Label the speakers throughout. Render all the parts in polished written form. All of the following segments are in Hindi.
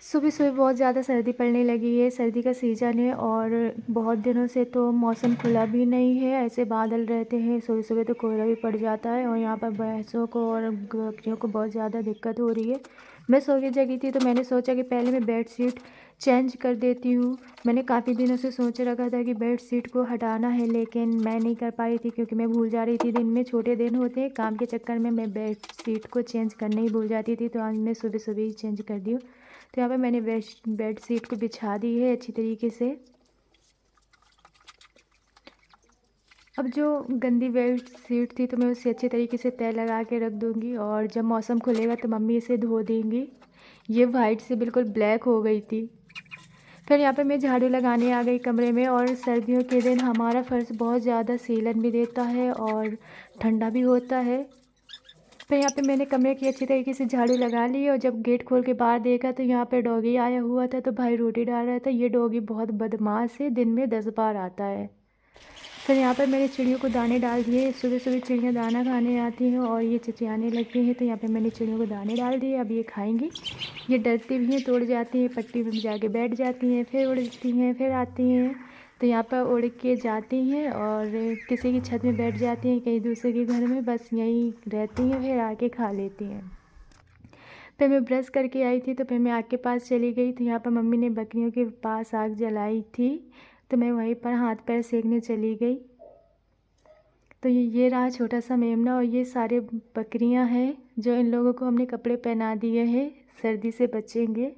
Speaker 1: सुबह सुबह बहुत ज़्यादा सर्दी पड़ने लगी है। सर्दी का सीज़न है और बहुत दिनों से तो मौसम खुला भी नहीं है। ऐसे बादल रहते हैं, सुबह सुबह तो कोहरा भी पड़ जाता है और यहाँ पर भैंसों को और बकरियों को बहुत ज़्यादा दिक्कत हो रही है। मैं सो के जगी थी तो मैंने सोचा कि पहले मैं बेडशीट चेंज कर देती हूँ। मैंने काफ़ी दिनों से सोच रखा था कि बेडशीट को हटाना है, लेकिन मैं नहीं कर पा रही थी क्योंकि मैं भूल जा रही थी। दिन में छोटे दिन होते हैं, काम के चक्कर में मैं बेडशीट को चेंज करने ही भूल जाती थी। तो आज मैं सुबह सुबह ही चेंज कर दी हूँ। तो यहाँ पे मैंने बेड शीट को बिछा दी है अच्छी तरीके से। अब जो गंदी बेड शीट थी तो मैं उसे अच्छी तरीके से तह लगा के रख दूँगी और जब मौसम खुलेगा तो मम्मी इसे धो देंगी। ये वाइट से बिल्कुल ब्लैक हो गई थी। फिर यहाँ पे मैं झाड़ू लगाने आ गई कमरे में। और सर्दियों के दिन हमारा फर्श बहुत ज़्यादा सीलन भी देता है और ठंडा भी होता है। फिर यहाँ पे मैंने कमरे की अच्छी तरीके से झाड़ू लगा ली और जब गेट खोल के बाहर देखा तो यहाँ पे डॉगी आया हुआ था। तो भाई रोटी डाल रहा था। ये डॉगी बहुत बदमाश है, दिन में 10 बार आता है। फिर यहाँ पर मैंने चिड़ियों को दाने डाल दिए। सुबह सुबह चिड़ियाँ दाना खाने आती हैं और ये चिचियाने लगती हैं। तो यहाँ पे मैंने चिड़ियों को दाने डाल दिए, अब ये खाएंगी। ये डरती भी हैं, तोड़ जाती हैं, पट्टी में जाके बैठ जाती हैं, फिर उड़ती हैं, फिर आती हैं। तो यहाँ पर उड़ के जाती हैं और किसी की छत में बैठ जाती हैं, कहीं दूसरे के घर में, बस यहीं रहती हैं, फिर आके खा लेती हैं। फिर मैं ब्रश करके आई थी तो फिर मैं आग के पास चली गई। तो यहाँ पर मम्मी ने बकरियों के पास आग जलाई थी तो मैं वहीं पर हाथ पैर सेकने चली गई। तो ये रहा छोटा सा मेमना और ये सारे बकरियां हैं जो इन लोगों को हमने कपड़े पहना दिए हैं, सर्दी से बचेंगे।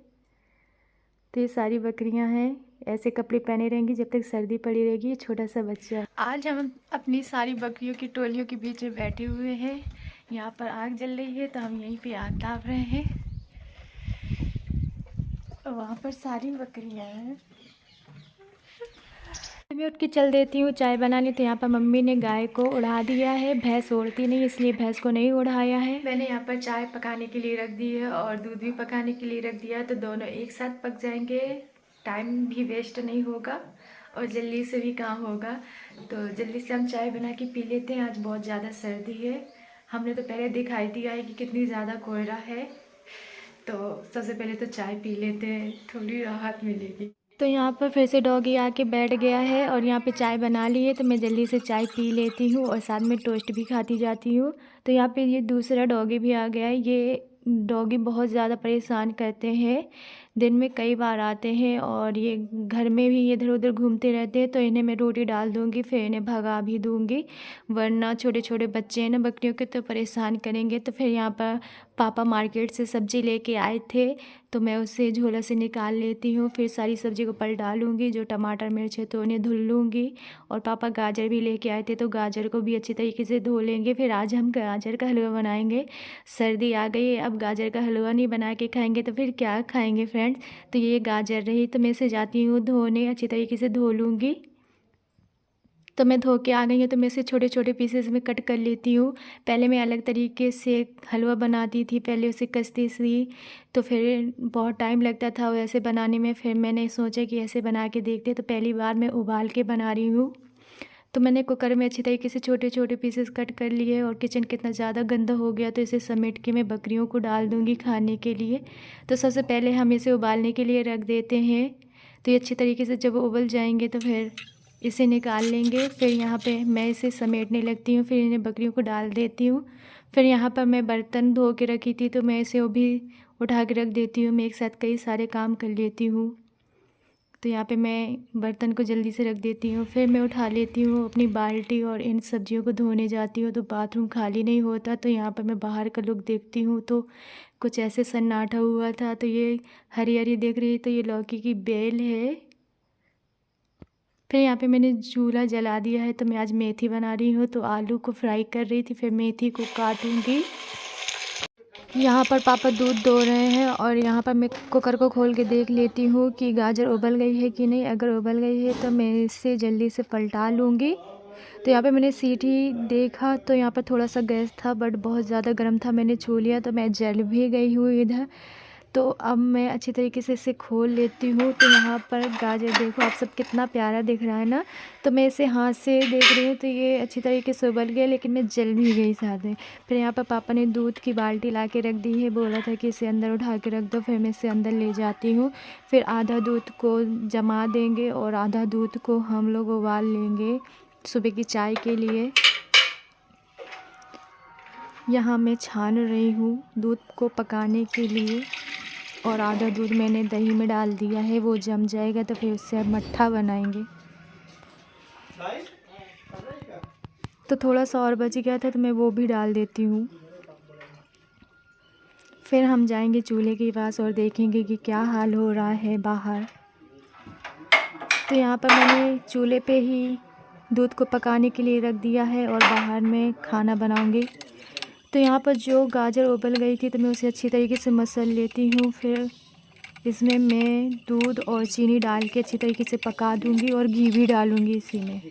Speaker 1: तो ये सारी बकरियां हैं, ऐसे कपड़े पहने रहेंगी जब तक सर्दी पड़ी रहेगी। ये छोटा सा बच्चा। आज हम अपनी सारी बकरियों की टोलियों के बीच में बैठे हुए हैं। यहाँ पर आग जल रही है तो हम यहीं पे आग ताप रहे हैं। और वहाँ पर सारी बकरियां हैं। मैं उठ के चल देती हूँ चाय बनाने। तो यहाँ पर मम्मी ने गाय को उड़ा दिया है, भैंस उड़ती नहीं इसलिए भैंस को नहीं उड़ाया है। मैंने यहाँ पर चाय पकाने के लिए रख दी है और दूध भी पकाने के लिए रख दिया, तो दोनों एक साथ पक जाएंगे। टाइम भी वेस्ट नहीं होगा और जल्दी से भी काम होगा। तो जल्दी से हम चाय बना के पी लेते हैं। आज बहुत ज़्यादा सर्दी है, हमने तो पहले दिखाई दिया है कि कितनी ज़्यादा कोहरा है। तो सबसे पहले तो चाय पी लेते हैं, थोड़ी राहत मिलेगी। तो यहाँ पर फिर से डॉगी आके बैठ गया है और यहाँ पे चाय बना ली है तो मैं जल्दी से चाय पी लेती हूँ और साथ में टोस्ट भी खाती जाती हूँ। तो यहाँ पे ये दूसरा डॉगी भी आ गया है। ये डॉगी बहुत ज़्यादा परेशान करते हैं, दिन में कई बार आते हैं और ये घर में भी इधर उधर घूमते रहते हैं। तो इन्हें मैं रोटी डाल दूँगी, फिर इन्हें भगा भी दूँगी, वरना छोटे छोटे बच्चे हैं ना बकरियों के तो परेशान करेंगे। तो फिर यहाँ पर पापा मार्केट से सब्ज़ी लेके आए थे तो मैं उसे झोला से निकाल लेती हूँ, फिर सारी सब्ज़ी को पल डालूँगी। जो टमाटर मिर्च है तो उन्हें धुल लूँगी। और पापा गाजर भी लेके आए थे तो गाजर को भी अच्छी तरीके से धो लेंगे। फिर आज हम गाजर का हलवा बनाएंगे। सर्दी आ गई है, अब गाजर का हलवा नहीं बना के खाएंगे तो फिर क्या खाएंगे फ्रेंड्स। तो ये गाजर रही तो मैं इसे जाती हूँ धोने, अच्छी तरीके से धो लूँगी। तो मैं धो के आ गई हूँ तो मैं इसे छोटे छोटे पीसेस में कट कर लेती हूँ। पहले मैं अलग तरीके से हलवा बनाती थी, पहले उसे कसती थी तो फिर बहुत टाइम लगता था वैसे बनाने में। फिर मैंने सोचा कि ऐसे बना के देखते, तो पहली बार मैं उबाल के बना रही हूँ। तो मैंने कुकर में अच्छी तरीके से छोटे छोटे पीसेस कट कर लिए और किचन कितना ज़्यादा गंदा हो गया तो इसे समेट के मैं बकरियों को डाल दूँगी खाने के लिए। तो सबसे पहले हम इसे उबालने के लिए रख देते हैं। तो ये अच्छी तरीके से जब उबल जाएंगे तो फिर इसे निकाल लेंगे। फिर यहाँ पे मैं इसे समेटने लगती हूँ, फिर इन्हें बकरियों को डाल देती हूँ। फिर यहाँ पर मैं बर्तन धो के रखी थी तो मैं इसे वो भी उठा के रख देती हूँ। मैं एक साथ कई सारे काम कर लेती हूँ। तो यहाँ पे मैं बर्तन को जल्दी से रख देती हूँ। फिर मैं उठा लेती हूँ अपनी बाल्टी और इन सब्जियों को धोने जाती हूँ। तो बाथरूम खाली नहीं होता, तो यहाँ पर मैं बाहर का लुक देखती हूँ तो कुछ ऐसे सन्नाटा हुआ था। तो ये हरी हरी देख रही तो ये लौकी की बेल है। फिर यहाँ पे मैंने चूल्हा जला दिया है तो मैं आज मेथी बना रही हूँ। तो आलू को फ्राई कर रही थी, फिर मेथी को काटूंगी। यहाँ पर पापा दूध दो रहे हैं और यहाँ पर मैं कुकर को खोल के देख लेती हूँ कि गाजर उबल गई है कि नहीं। अगर उबल गई है तो मैं इसे जल्दी से पलटा लूँगी। तो यहाँ पे मैंने सीटी देखा तो यहाँ पर थोड़ा सा गैस था बट बहुत ज़्यादा गर्म था, मैंने छू लिया तो मैं जल भी गई हूँ इधर। तो अब मैं अच्छी तरीके से इसे खोल लेती हूँ। तो यहाँ पर गाजर देखो आप सब कितना प्यारा दिख रहा है ना। तो मैं इसे हाथ से देख रही हूँ तो ये अच्छी तरीके से उबल गया, लेकिन मैं जल भी गई साथ में। फिर यहाँ पर पापा ने दूध की बाल्टी ला के रख दी है, बोला था कि इसे अंदर उठा के रख दो। फिर मैं इसे अंदर ले जाती हूँ। फिर आधा दूध को जमा देंगे और आधा दूध को हम लोग उबाल लेंगे सुबह की चाय के लिए। यहाँ मैं छान रही हूँ दूध को पकाने के लिए, और आधा दूध मैंने दही में डाल दिया है, वो जम जाएगा तो फिर उससे मट्ठा बनाएंगे। तो थोड़ा सा और बच गया था तो मैं वो भी डाल देती हूँ। फिर हम जाएंगे चूल्हे के पास और देखेंगे कि क्या हाल हो रहा है बाहर। तो यहाँ पर मैंने चूल्हे पे ही दूध को पकाने के लिए रख दिया है और बाहर में खाना बनाऊंगी। तो यहाँ पर जो गाजर उबल गई थी तो मैं उसे अच्छी तरीके से मसल लेती हूँ। फिर इसमें मैं दूध और चीनी डाल के अच्छी तरीके से पका दूंगी और घी भी डालूंगी इसी में।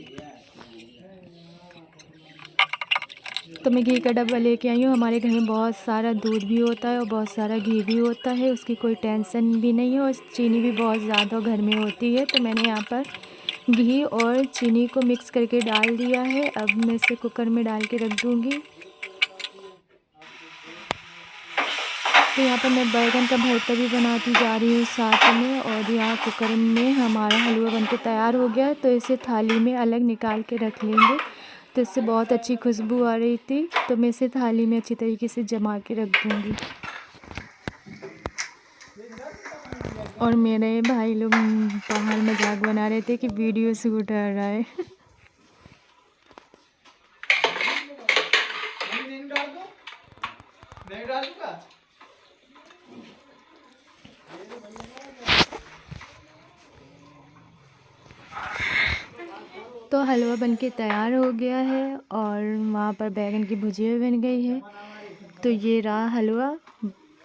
Speaker 1: तो मैं घी का डब्बा लेके आई हूँ। हमारे घर में बहुत सारा दूध भी होता है और बहुत सारा घी भी होता है, उसकी कोई टेंशन भी नहीं है, और चीनी भी बहुत ज़्यादा घर में होती है। तो मैंने यहाँ पर घी और चीनी को मिक्स करके डाल दिया है। अब मैं इसे कुकर में डाल के रख दूँगी। तो यहाँ पर मैं बैगन का भरता भी बनाती जा रही हूँ साथ में, और यहाँ कुकर में हमारा हलवा बनके तैयार हो गया। तो इसे थाली में अलग निकाल के रख लेंगे। तो इससे बहुत अच्छी खुशबू आ रही थी, तो मैं इसे थाली में अच्छी तरीके से जमा के रख दूँगी। और मेरे भाई लोग बाहर मजाक बना रहे थे कि वीडियो शूट आ रहा है। तो हलवा बनके तैयार हो गया है और वहाँ पर बैगन की भुजिया बन गई है। तो ये रहा हलवा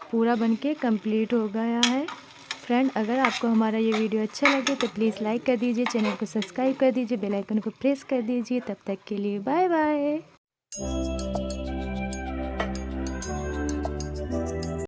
Speaker 1: पूरा बनके कंप्लीट हो गया है। फ्रेंड, अगर आपको हमारा ये वीडियो अच्छा लगे तो प्लीज़ लाइक कर दीजिए, चैनल को सब्सक्राइब कर दीजिए, बेल आइकन को प्रेस कर दीजिए। तब तक के लिए बाय बाय।